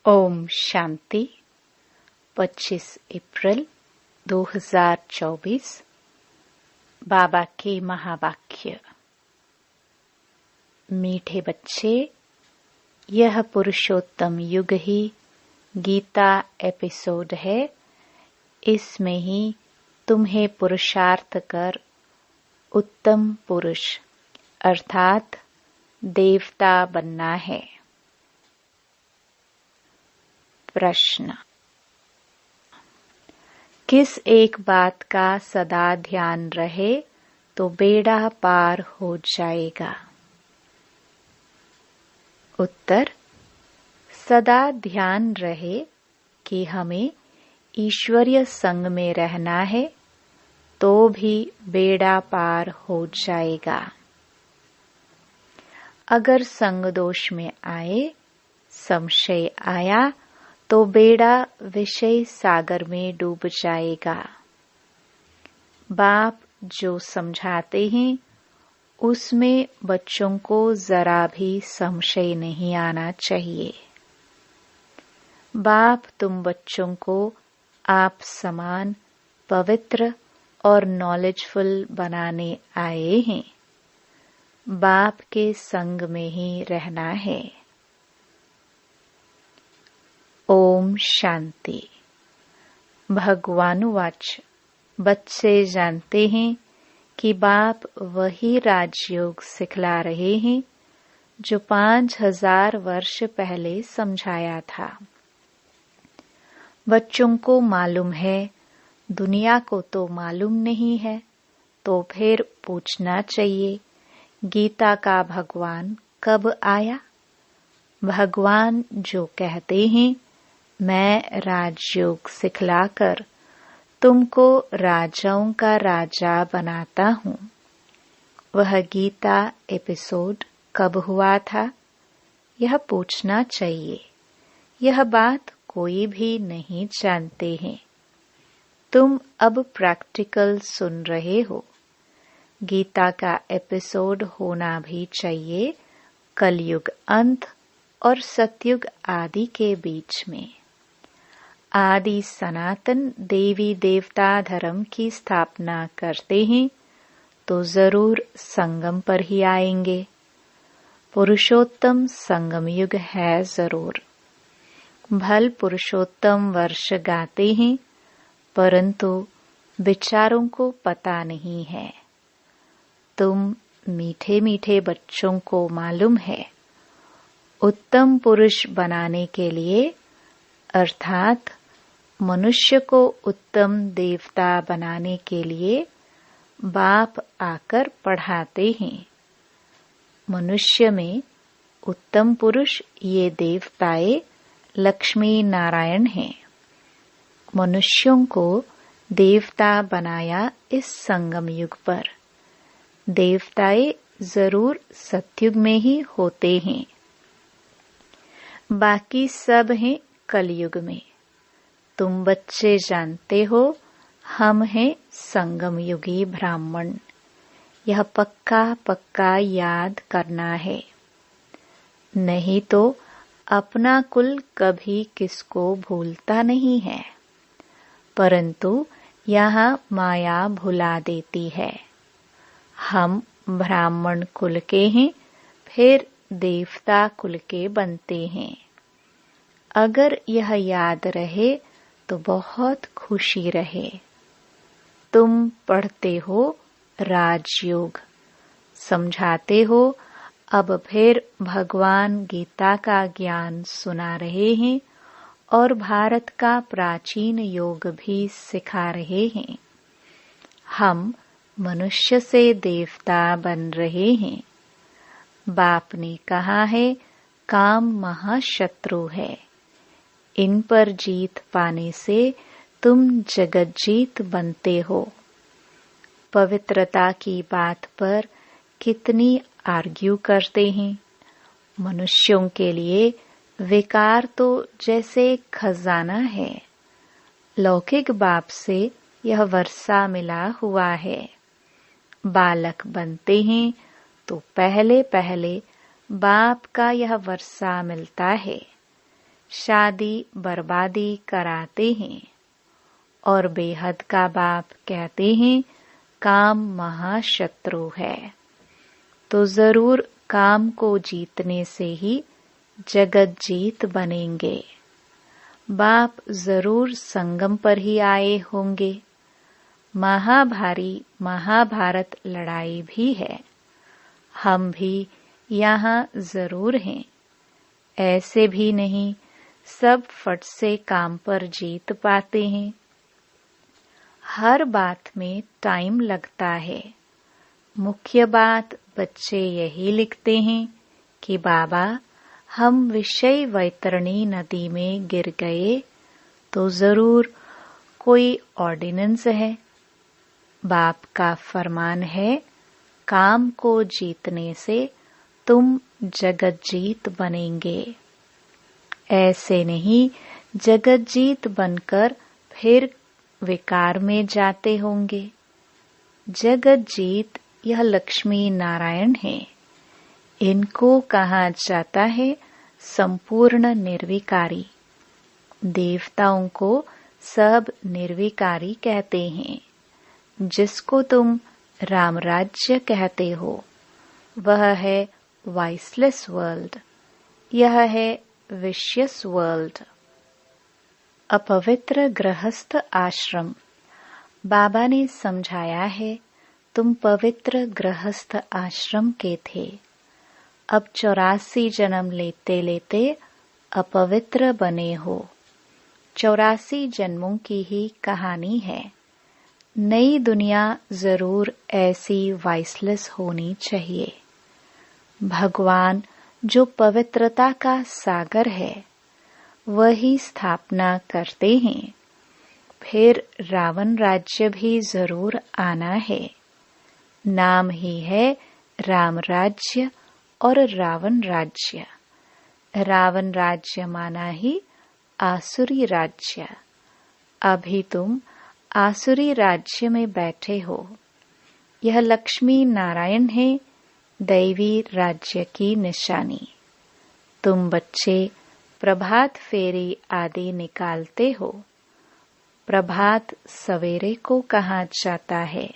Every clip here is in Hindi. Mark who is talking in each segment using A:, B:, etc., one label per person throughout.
A: ओम शांति 25 अप्रैल 2024 बाबा के महावाक्य। मीठे बच्चे, यह पुरुषोत्तम युग ही गीता एपिसोड है। इसमें ही तुम्हें पुरुषार्थ कर उत्तम पुरुष अर्थात देवता बनना है। प्रश्न: किस एक बात का सदा ध्यान रहे तो बेड़ा पार हो जाएगा? उत्तर: सदा ध्यान रहे कि हमें ईश्वरीय संग में रहना है तो भी बेड़ा पार हो जाएगा। अगर संग दोष में आए, संशय आया तो बेड़ा विषय सागर में डूब जाएगा। बाप जो समझाते हैं उसमें बच्चों को जरा भी संशय नहीं आना चाहिए। बाप तुम बच्चों को आप समान पवित्र और नॉलेजफुल बनाने आए हैं। बाप के संग में ही रहना है। ओम शांति। भगवानुवाच: बच्चे जानते हैं कि बाप वही राजयोग सिखला रहे हैं जो 5000 वर्ष पहले समझाया था। बच्चों को मालूम है, दुनिया को तो मालूम नहीं है, तो फिर पूछना चाहिए गीता का भगवान कब आया? भगवान जो कहते हैं मैं राजयोग सिखलाकर तुमको राजाओं का राजा बनाता हूँ, वह गीता एपिसोड कब हुआ था? यह पूछना चाहिए। यह बात कोई भी नहीं जानते हैं। तुम अब प्रैक्टिकल सुन रहे हो। गीता का एपिसोड होना भी चाहिए कलयुग अंत और सतयुग आदि के बीच में। आदि सनातन देवी देवता धर्म की स्थापना करते हैं तो जरूर संगम पर ही आएंगे। पुरुषोत्तम संगम युग है जरूर। भल पुरुषोत्तम वर्ष गाते हैं परंतु विचारों को पता नहीं है। तुम मीठे मीठे बच्चों को मालूम है उत्तम पुरुष बनाने के लिए अर्थात मनुष्य को उत्तम देवता बनाने के लिए बाप आकर पढ़ाते हैं। मनुष्य में उत्तम पुरुष ये देवताएं लक्ष्मी नारायण हैं। मनुष्यों को देवता बनाया इस संगम युग पर। देवताएं जरूर सतयुग में ही होते हैं, बाकी सब हैं कलयुग में। तुम बच्चे जानते हो हम हैं संगम युगी ब्राह्मण। यह पक्का पक्का याद करना है, नहीं तो अपना कुल कभी किसको भूलता नहीं है, परंतु यहाँ माया भुला देती है। हम ब्राह्मण कुल के हैं, फिर देवता कुल के बनते हैं। अगर यह याद रहे तो बहुत खुशी रहे। तुम पढ़ते हो राजयोग, समझाते हो, अब फिर भगवान गीता का ज्ञान सुना रहे हैं और भारत का प्राचीन योग भी सिखा रहे हैं। हम मनुष्य से देवता बन रहे हैं। बाप ने कहा है काम महाशत्रु है, इन पर जीत पाने से तुम जगत जीत बनते हो। पवित्रता की बात पर कितनी आर्ग्यू करते हैं। मनुष्यों के लिए विकार तो जैसे खजाना है। लौकिक बाप से यह वर्षा मिला हुआ है। बालक बनते हैं तो पहले पहले बाप का यह वर्षा मिलता है। शादी बर्बादी कराते हैं। और बेहद का बाप कहते हैं काम महाशत्रु है। तो जरूर काम को जीतने से ही जगत जीत बनेंगे। बाप जरूर संगम पर ही आए होंगे। महाभारी महाभारत लड़ाई भी है। हम भी यहाँ जरूर हैं। ऐसे भी नहीं सब फट से काम पर जीत पाते हैं। हर बात में टाइम लगता है। मुख्य बात बच्चे यही लिखते हैं कि बाबा हम विषय वैतरणी नदी में गिर गए तो जरूर कोई ऑर्डिनेंस है। बाप का फरमान है काम को जीतने से तुम जगत जीत बनेंगे। ऐसे नहीं जगत जीत बनकर फिर विकार में जाते होंगे। जगत जीत यह लक्ष्मी नारायण है। इनको कहा जाता है संपूर्ण निर्विकारी। देवताओं को सब निर्विकारी कहते हैं। जिसको तुम रामराज्य कहते हो वह है वाइसलेस वर्ल्ड। यह है विशियस वर्ल्ड। अपवित्र गृहस्थ आश्रम। बाबा ने समझाया है तुम पवित्र गृहस्थ आश्रम के थे। अब 84 जन्म लेते लेते अपवित्र बने हो। 84 जन्मों की ही कहानी है। नई दुनिया जरूर ऐसी वाइसलेस होनी चाहिए। भगवान जो पवित्रता का सागर है वही स्थापना करते हैं। फिर रावण राज्य भी जरूर आना है। नाम ही है राम राज्य और रावण राज्य। रावण राज्य माना ही आसुरी राज्य। अभी तुम आसुरी राज्य में बैठे हो। यह लक्ष्मी नारायण है दैवी राज्य की निशानी। तुम बच्चे प्रभात फेरी आदि निकालते हो। प्रभात सवेरे को कहा जाता है।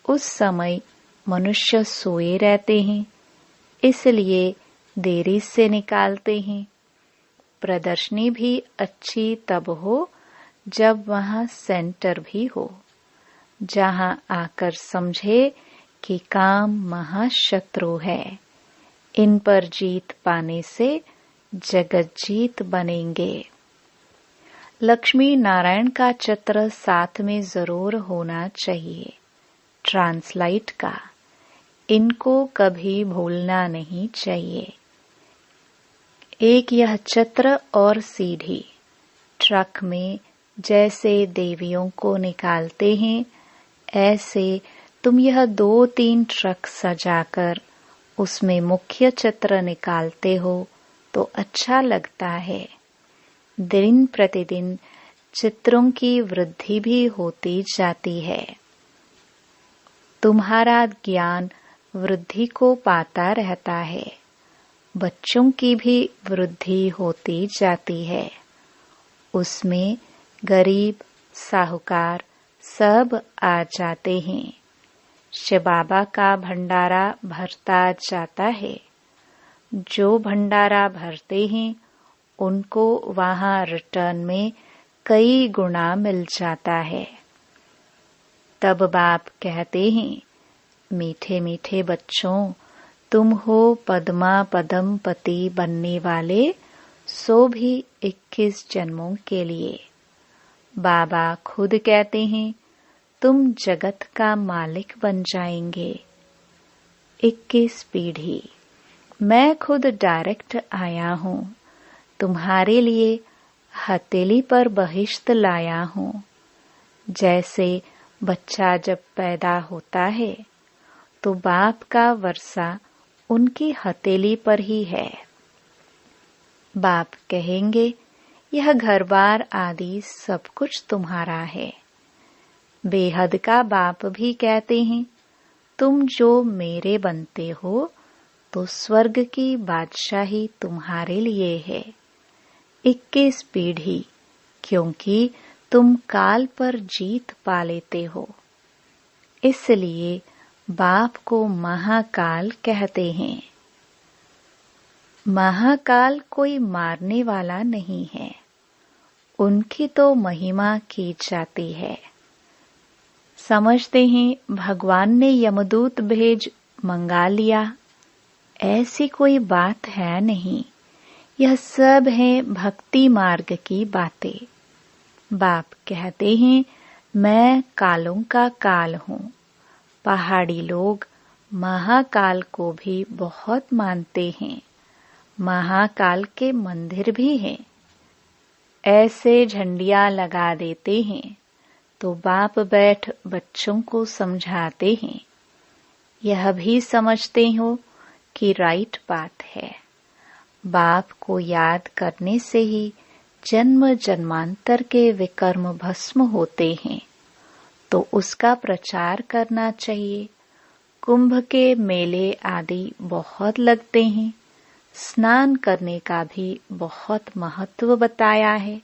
A: उस समय मनुष्य सोए रहते हैं इसलिए देरी से निकालते हैं। प्रदर्शनी भी अच्छी तब हो जब वहाँ सेंटर भी हो, जहाँ आकर समझे कि काम महाशत्रु है। इन पर जीत पाने से जगत जीत बनेंगे। लक्ष्मी नारायण का चित्र साथ में जरूर होना चाहिए। ट्रांसलाइट का इनको कभी भूलना नहीं चाहिए। एक यह चित्र और सीढ़ी। ट्रक में जैसे देवियों को निकालते हैं ऐसे तुम यह 2-3 ट्रक सजाकर उसमें मुख्य चित्र निकालते हो तो अच्छा लगता है। दिन प्रतिदिन चित्रों की वृद्धि भी होती जाती है। तुम्हारा ज्ञान वृद्धि को पाता रहता है। बच्चों की भी वृद्धि होती जाती है। उसमें गरीब साहूकार सब आ जाते हैं। शिव बाबा का भंडारा भरता जाता है। जो भंडारा भरते हैं उनको वहाँ रिटर्न में कई गुना मिल जाता है। तब बाप कहते हैं, मीठे मीठे बच्चों, तुम हो पद्मा पदम पति बनने वाले, सो भी 21 जन्मों के लिए। बाबा खुद कहते हैं तुम जगत का मालिक बन जाएंगे। 21 पीढ़ी। मैं खुद डायरेक्ट आया हूँ। तुम्हारे लिए हथेली पर बहिश्त लाया हूँ। जैसे बच्चा जब पैदा होता है तो बाप का वर्षा उनकी हथेली पर ही है। बाप कहेंगे यह घर बार आदि सब कुछ तुम्हारा है। बेहद का बाप भी कहते हैं तुम जो मेरे बनते हो तो स्वर्ग की बादशाही तुम्हारे लिए है। 21 पीढ़ी, क्योंकि तुम काल पर जीत पा लेते हो। इसलिए बाप को महाकाल कहते हैं। महाकाल कोई मारने वाला नहीं है, उनकी तो महिमा की जाती है। समझते हैं भगवान ने यमदूत भेज मंगा लिया, ऐसी कोई बात है नहीं। यह सब है भक्ति मार्ग की बातें। बाप कहते हैं मैं कालों का काल हूँ। पहाड़ी लोग महाकाल को भी बहुत मानते हैं। महाकाल के मंदिर भी हैं। ऐसे झंडियां लगा देते हैं तो बाप बैठ बच्चों को समझाते हैं। यह भी समझते हो कि राइट बात है। बाप को याद करने से ही जन्म जन्मांतर के विकर्म भस्म होते हैं, तो उसका प्रचार करना चाहिए। कुंभ के मेले आदि बहुत लगते हैं। स्नान करने का भी बहुत महत्व बताया है।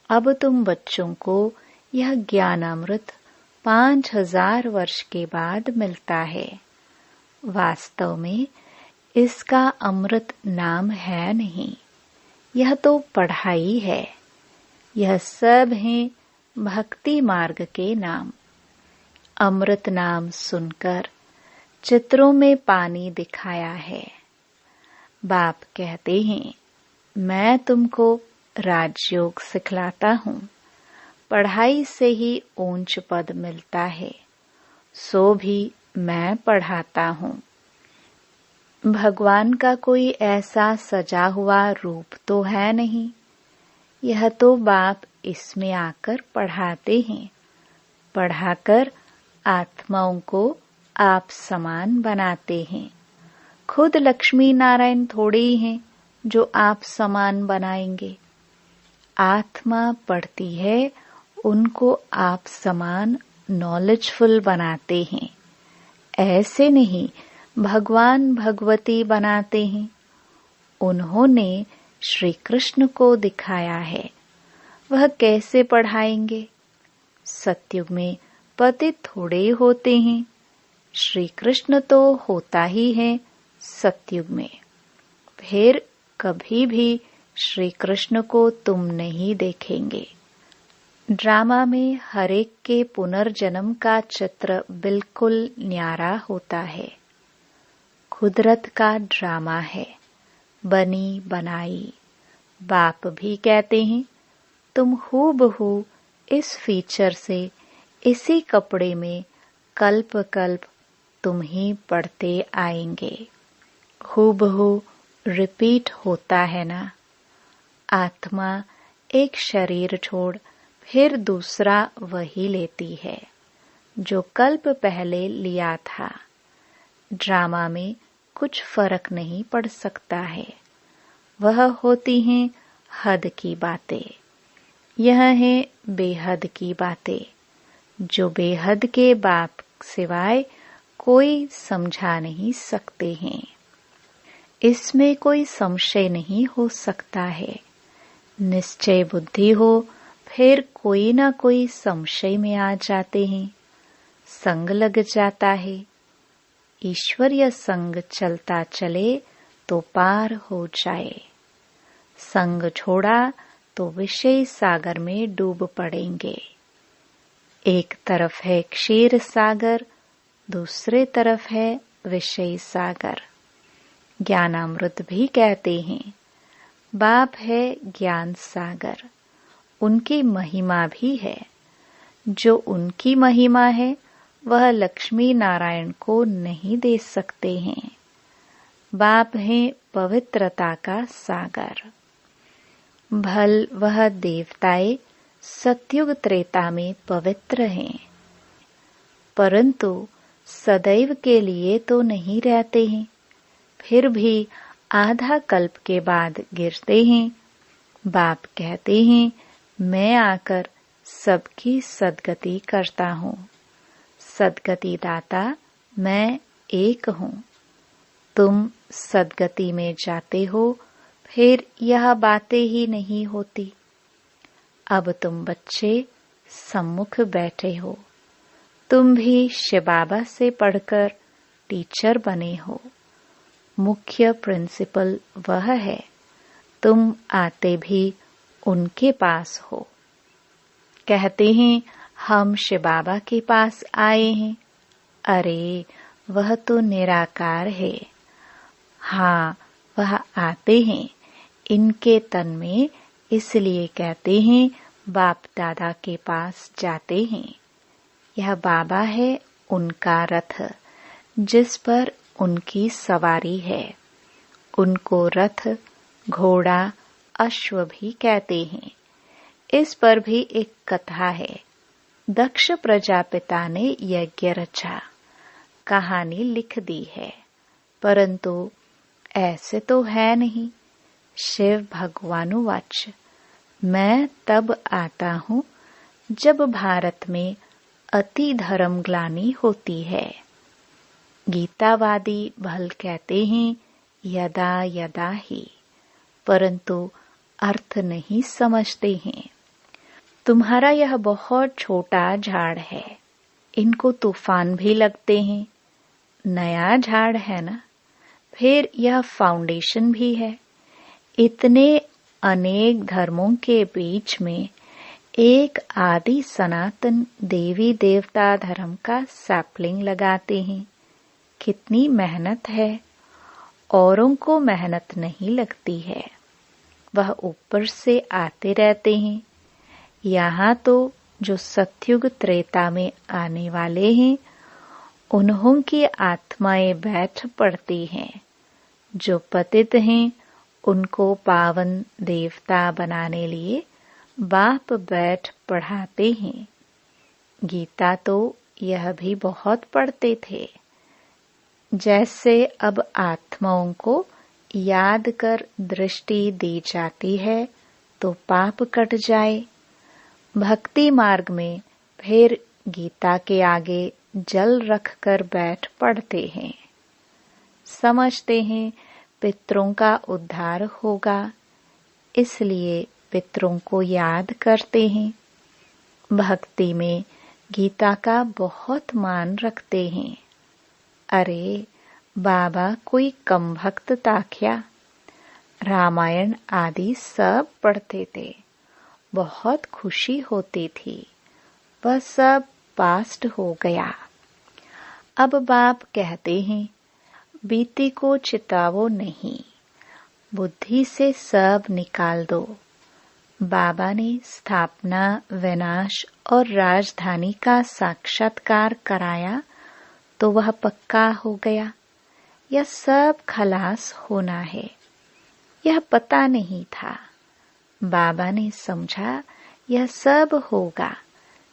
A: अब तुम बच्चों को यह ज्ञानामृत 5000 वर्ष के बाद मिलता है। वास्तव में इसका अमृत नाम है नहीं, यह तो पढ़ाई है। यह सब हैं भक्ति मार्ग के नाम। अमृत नाम सुनकर चित्रों में पानी दिखाया है। बाप कहते हैं मैं तुमको राजयोग सिखलाता हूँ। पढ़ाई से ही ऊंच पद मिलता है, सो भी मैं पढ़ाता हूँ। भगवान का कोई ऐसा सजा हुआ रूप तो है नहीं। यह तो बाप इसमें आकर पढ़ाते हैं। पढ़ाकर आत्माओं को आप समान बनाते हैं। खुद लक्ष्मी नारायण थोड़े ही हैं जो आप समान बनाएंगे। आत्मा पढ़ती है, उनको आप समान नॉलेजफुल बनाते हैं। ऐसे नहीं भगवान भगवती बनाते हैं। उन्होंने श्री कृष्ण को दिखाया है, वह कैसे पढ़ाएंगे। सतयुग में पतित थोड़े होते हैं। श्री कृष्ण तो होता ही है सतयुग में। फिर कभी भी श्री कृष्ण को तुम नहीं देखेंगे। ड्रामा में हर एक के पुनर्जन्म का चित्र बिल्कुल न्यारा होता है। कुदरत का ड्रामा है, बनी बनाई। बाप भी कहते हैं तुम हूबहू इस फीचर से इसी कपड़े में कल्प कल्प तुम ही पढ़ते आएंगे। हूबहू रिपीट होता है ना। आत्मा एक शरीर छोड़ फिर दूसरा वही लेती है जो कल्प पहले लिया था। ड्रामा में कुछ फर्क नहीं पड़ सकता है। वह होती हैं हद की बातें। यह है बेहद की बातें, जो बेहद के बाप सिवाय कोई समझा नहीं सकते हैं। इसमें कोई संशय नहीं हो सकता है। निश्चय बुद्धि हो फिर कोई ना कोई संशय में आ जाते हैं। संग लग जाता है। ईश्वरीय संग चलता चले तो पार हो जाए। संग छोड़ा तो विषय सागर में डूब पड़ेंगे। एक तरफ है क्षीर सागर, दूसरे तरफ है विषय सागर। ज्ञानामृत भी कहते हैं बाप है ज्ञान सागर। उनकी महिमा भी है। जो उनकी महिमा है वह लक्ष्मी नारायण को नहीं दे सकते हैं। बाप है पवित्रता का सागर। भल वह देवताएं सतयुग त्रेता में पवित्र हैं, परंतु सदैव के लिए तो नहीं रहते हैं। फिर भी आधा कल्प के बाद गिरते हैं। बाप कहते हैं मैं आकर सबकी सद्गति करता हूँ। सद्गति दाता मैं एक हूँ। तुम सद्गति में जाते हो, फिर यह बातें ही नहीं होती। अब तुम बच्चे सम्मुख बैठे हो, तुम भी शिव बाबा से पढ़कर टीचर बने हो। मुख्य प्रिंसिपल वह है, तुम आते भी उनके पास हो। कहते हैं हम शिव बाबा के पास आए हैं। अरे वह तो निराकार है। हाँ, वह आते हैं इनके तन में, इसलिए कहते हैं बाप दादा के पास जाते हैं। यह बाबा है उनका रथ, जिस पर उनकी सवारी है। उनको रथ, घोड़ा, अश्व भी कहते हैं। इस पर भी एक कथा है। दक्ष प्रजापिता ने यज्ञ रचा, कहानी लिख दी है, परंतु ऐसे तो है नहीं। शिव भगवानुवाच, मैं तब आता हूँ जब भारत में अति धर्म ग्लानि होती है। गीतावादी भल कहते हैं यदा यदा ही, परंतु अर्थ नहीं समझते हैं। तुम्हारा यह बहुत छोटा झाड़ है, इनको तूफान भी लगते हैं। नया झाड़ है ना, फिर यह फाउंडेशन भी है। इतने अनेक धर्मों के बीच में एक आदि सनातन देवी देवता धर्म का सैपलिंग लगाते हैं। कितनी मेहनत है। औरों को मेहनत नहीं लगती है, वह ऊपर से आते रहते हैं। यहाँ तो जो सतयुग त्रेता में आने वाले हैं, उन्हों की आत्माएं बैठ पड़ती हैं। जो पतित हैं उनको पावन देवता बनाने लिए बाप बैठ पढ़ाते हैं। गीता तो यह भी बहुत पढ़ते थे। जैसे अब आत्माओं को याद कर दृष्टि दी जाती है तो पाप कट जाए। भक्ति मार्ग में फिर गीता के आगे जल रखकर बैठ पढ़ते हैं। समझते हैं पितरों का उद्धार होगा, इसलिए पितरों को याद करते हैं। भक्ति में गीता का बहुत मान रखते हैं। अरे बाबा कोई कम भक्त था क्या? रामायण आदि सब पढ़ते थे, बहुत खुशी होती थी। वह सब पास्ट हो गया। अब बाप कहते हैं बीती को चितावो नहीं, बुद्धि से सब निकाल दो। बाबा ने स्थापना, विनाश और राजधानी का साक्षात्कार कराया तो वह पक्का हो गया। यह सब खलास होना है। यह पता नहीं था। बाबा ने समझा यह सब होगा,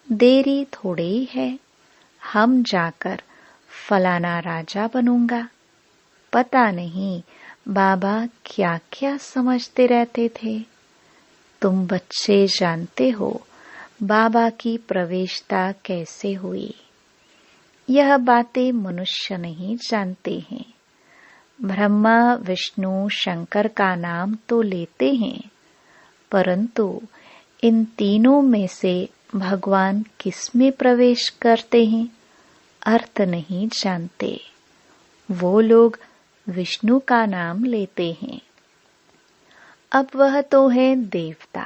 A: देरी थोड़ी है। हम जाकर फलाना राजा बनूंगा। पता नहीं बाबा क्या क्या समझते रहते थे। तुम बच्चे जानते हो बाबा की प्रवेशता कैसे हुई। यह बातें मनुष्य नहीं जानते हैं। ब्रह्मा, विष्णु, शंकर का नाम तो लेते हैं, परंतु इन तीनों में से भगवान किसमें प्रवेश करते हैं, अर्थ नहीं जानते। वो लोग विष्णु का नाम लेते हैं। अब वह तो है देवता,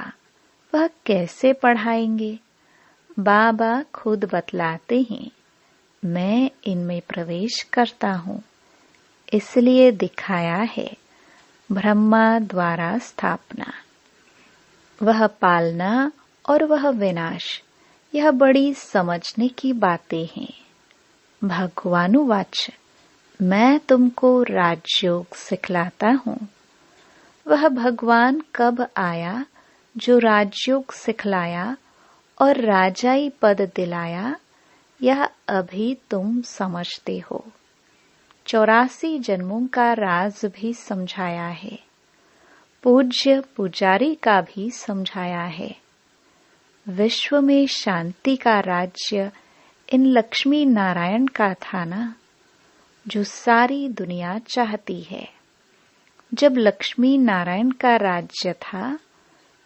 A: वह कैसे पढ़ाएंगे? बाबा खुद बतलाते हैं, मैं इनमें प्रवेश करता हूँ, इसलिए दिखाया है ब्रह्मा द्वारा स्थापना, वह पालना और वह विनाश। यह बड़ी समझने की बातें हैं। भगवानुवाच, मैं तुमको राजयोग सिखलाता हूँ। वह भगवान कब आया जो राजयोग सिखलाया और राजाई पद दिलाया, यह अभी तुम समझते हो। 84 जन्मों का राज भी समझाया है। पूज्य पुजारी का भी समझाया है। विश्व में शांति का राज्य इन लक्ष्मी नारायण का था ना, जो सारी दुनिया चाहती है। जब लक्ष्मी नारायण का राज्य था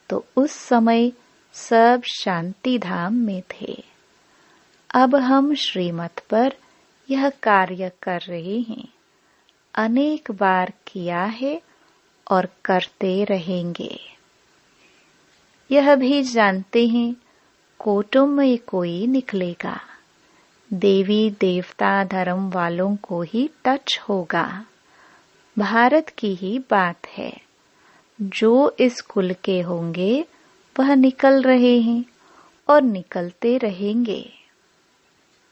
A: तो उस समय सब शांति धाम में थे। अब हम श्रीमत पर यह कार्य कर रहे हैं, अनेक बार किया है और करते रहेंगे। यह भी जानते हैं कोटों में कोई निकलेगा, देवी देवता धर्म वालों को ही टच होगा। भारत की ही बात है, जो इस कुल के होंगे वह निकल रहे हैं और निकलते रहेंगे।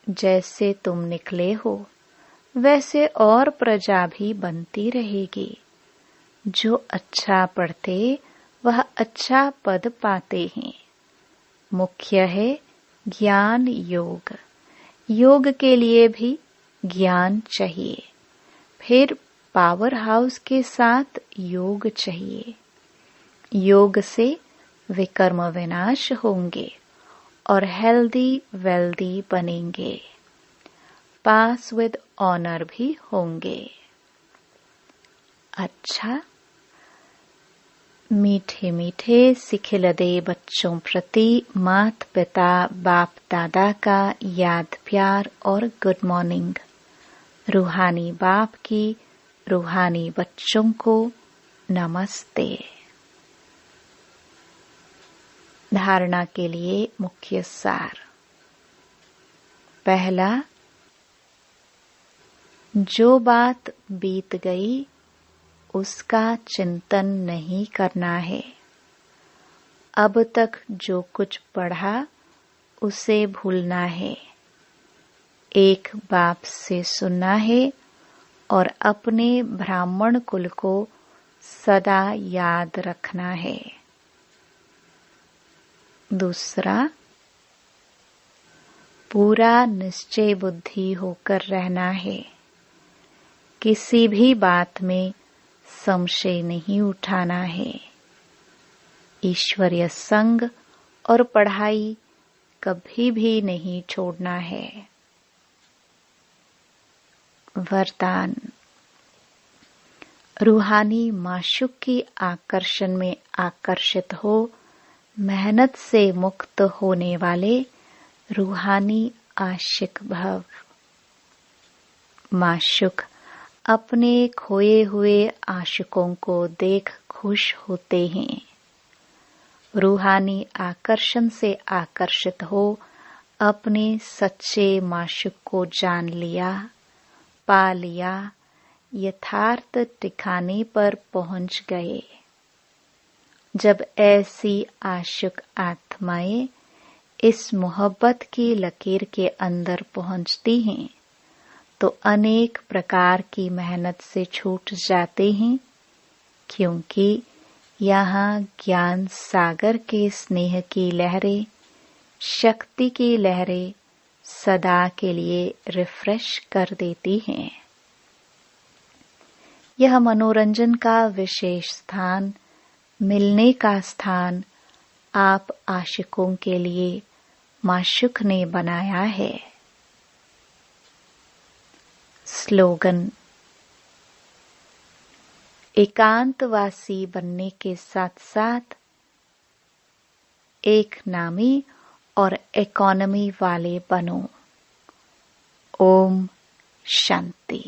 A: जैसे तुम निकले हो वैसे और प्रजा भी बनती रहेगी। जो अच्छा पढ़ते वह अच्छा पद पाते हैं। मुख्य है ज्ञान योग। योग के लिए भी ज्ञान चाहिए, फिर पावर हाउस के साथ योग चाहिए। योग से विकर्म विनाश होंगे और हेल्दी वेल्दी बनेंगे, पास विद ऑनर भी होंगे। अच्छा, मीठे मीठे सिखिलदे बच्चों प्रति माता पिता बाप दादा का याद प्यार और गुड मॉर्निंग। रूहानी बाप की रूहानी बच्चों को नमस्ते। धारणा के लिए मुख्य सार। पहला, जो बात बीत गई उसका चिंतन नहीं करना है। अब तक जो कुछ पढ़ा उसे भूलना है। एक बाप से सुनना है और अपने ब्राह्मण कुल को सदा याद रखना है। दूसरा, पूरा निश्चय बुद्धि होकर रहना है। किसी भी बात में संशय नहीं उठाना है। ईश्वरीय संग और पढ़ाई कभी भी नहीं छोड़ना है। वरदान। रूहानी माशूक की आकर्षण में आकर्षित हो मेहनत से मुक्त होने वाले रूहानी आशिक भव। माशूक अपने खोए हुए आशिकों को देख खुश होते हैं। रूहानी आकर्षण से आकर्षित हो अपने सच्चे माशूक को जान लिया, पा लिया, यथार्थ ठिकाने पर पहुंच गए। जब ऐसी आशिक आत्माएं इस मोहब्बत की लकीर के अंदर पहुंचती हैं तो अनेक प्रकार की मेहनत से छूट जाते हैं, क्योंकि यहाँ ज्ञान सागर के स्नेह की लहरें, शक्ति की लहरें सदा के लिए रिफ्रेश कर देती हैं। यह मनोरंजन का विशेष स्थान, मिलने का स्थान आप आशिकों के लिए माशूक ने बनाया है। स्लोगन। एकांतवासी बनने के साथ साथ एक नामी और इकोनॉमी वाले बनो। ओम शांति।